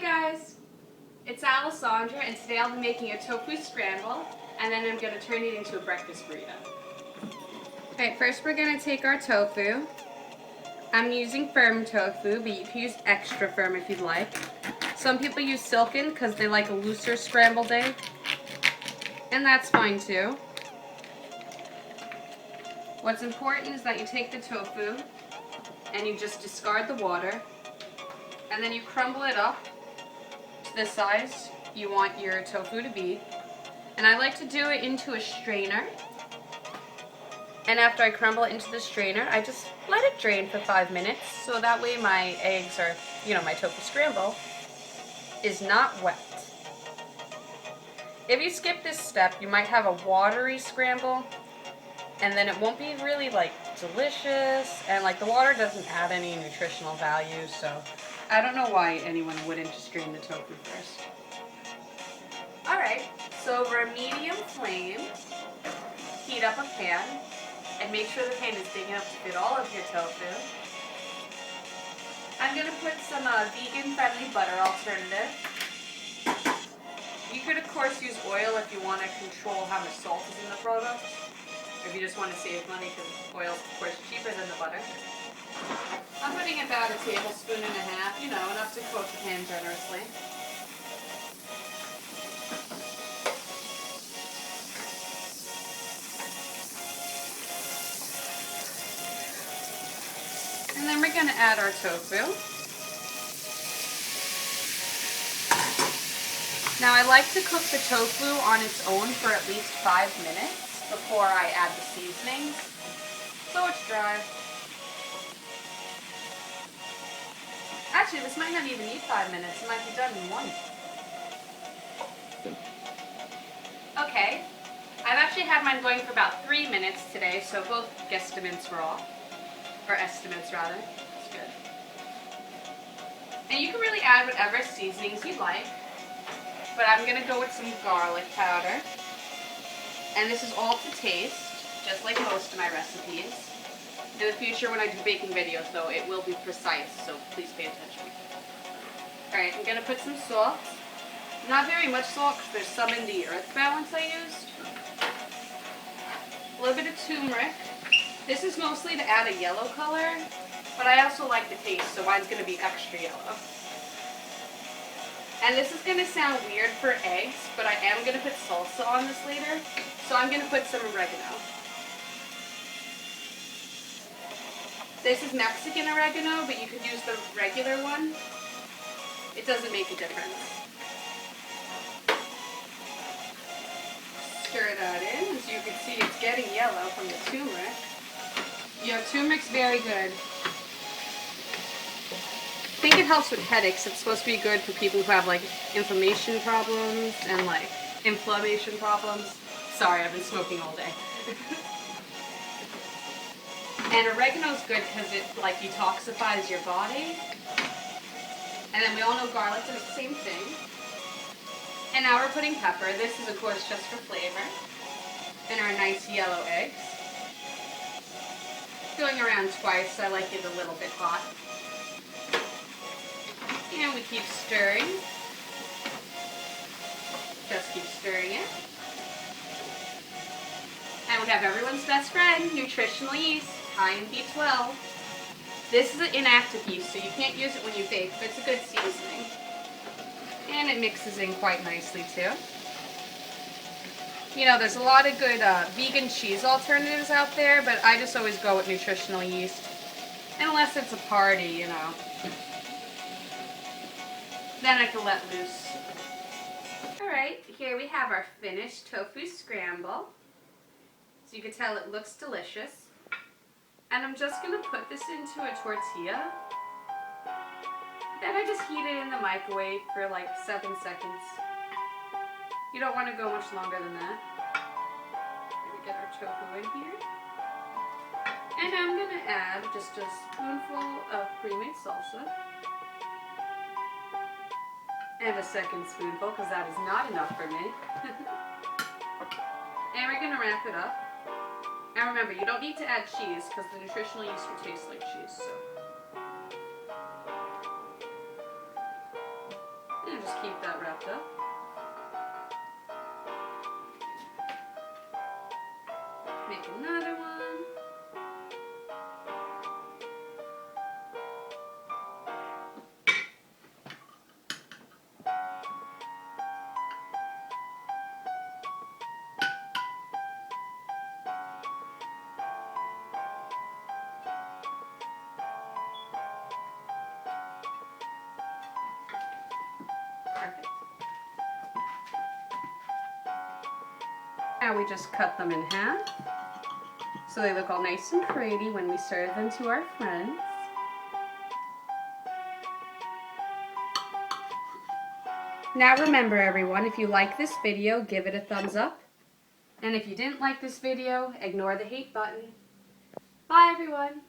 Hi guys, it's Alessandra and today I'll be making a tofu scramble and then I'm going to turn it into a breakfast burrito. Okay, first we're going to take our tofu. I'm using firm tofu, but you can use extra firm if you'd like. Some people use silken because they like a looser scrambled egg, and that's fine too. What's important is that you take the tofu and you just discard the water, and then you crumble it up to the size you want your tofu to be. And I like to do it into a strainer. And after I crumble it into the strainer, I just let it drain for 5 minutes so that way my eggs are, my tofu scramble is not wet. If you skip this step, you might have a watery scramble and then it won't be really delicious, and the water doesn't add any nutritional value, so I don't know why anyone wouldn't just drain the tofu first. Alright, so over a medium flame, heat up a pan, and make sure the pan is big enough to fit all of your tofu. I'm going to put some vegan-friendly butter alternative. You could of course use oil if you want to control how much salt is in the product, or if you just want to save money because oil is of course cheaper than the butter. I'm putting about a tablespoon and a half, enough to coat the pan generously. And then we're going to add our tofu. Now I like to cook the tofu on its own for at least 5 minutes before I add the seasonings, so it's dry. Actually, this might not even need 5 minutes. It might be done in 1. Okay, I've actually had mine going for about 3 minutes today, so both guesstimates were off. Or estimates rather. It's good. And you can really add whatever seasonings you like, but I'm going to go with some garlic powder. And this is all to taste, just like most of my recipes. In the future when I do baking videos though, it will be precise, so please pay attention. Alright, I'm going to put some salt. Not very much salt because there's some in the earth balance I used. A little bit of turmeric. This is mostly to add a yellow color, but I also like the taste, so mine's going to be extra yellow. And this is going to sound weird for eggs, but I am going to put salsa on this later, so I'm going to put some oregano. This is Mexican oregano, but you could use the regular one. It doesn't make a difference. Stir that in. As you can see, it's getting yellow from the turmeric. Turmeric's very good. I think it helps with headaches. It's supposed to be good for people who have inflammation problems and inflammation problems. Sorry, I've been smoking all day. And oregano's good because it detoxifies your body. And then we all know garlic does the same thing. And now we're putting pepper. This is of course just for flavor. And our nice yellow eggs. Going around twice, I like it a little bit hot. And we keep stirring. Just keep stirring it. And we have everyone's best friend, nutritional yeast, high in B12. This is an inactive yeast, so you can't use it when you bake, but it's a good seasoning. And it mixes in quite nicely too. There's a lot of good vegan cheese alternatives out there, but I just always go with nutritional yeast. Unless it's a party, Then I can let loose. Alright, here we have our finished tofu scramble. So you can tell it looks delicious. And I'm just going to put this into a tortilla. Then I just heat it in the microwave for 7 seconds. You don't want to go much longer than that. Maybe get our tofu in here. And I'm going to add just a spoonful of pre-made salsa. And a second spoonful, because that is not enough for me. And we're going to wrap it up. And remember, you don't need to add cheese, because the nutritional yeast will taste like cheese. So And just keep that wrapped up. Make another one. Perfect. Now we just cut them in half so they look all nice and pretty when we serve them to our friends. Now remember everyone, if you like this video, give it a thumbs up. And if you didn't like this video, ignore the hate button. Bye everyone!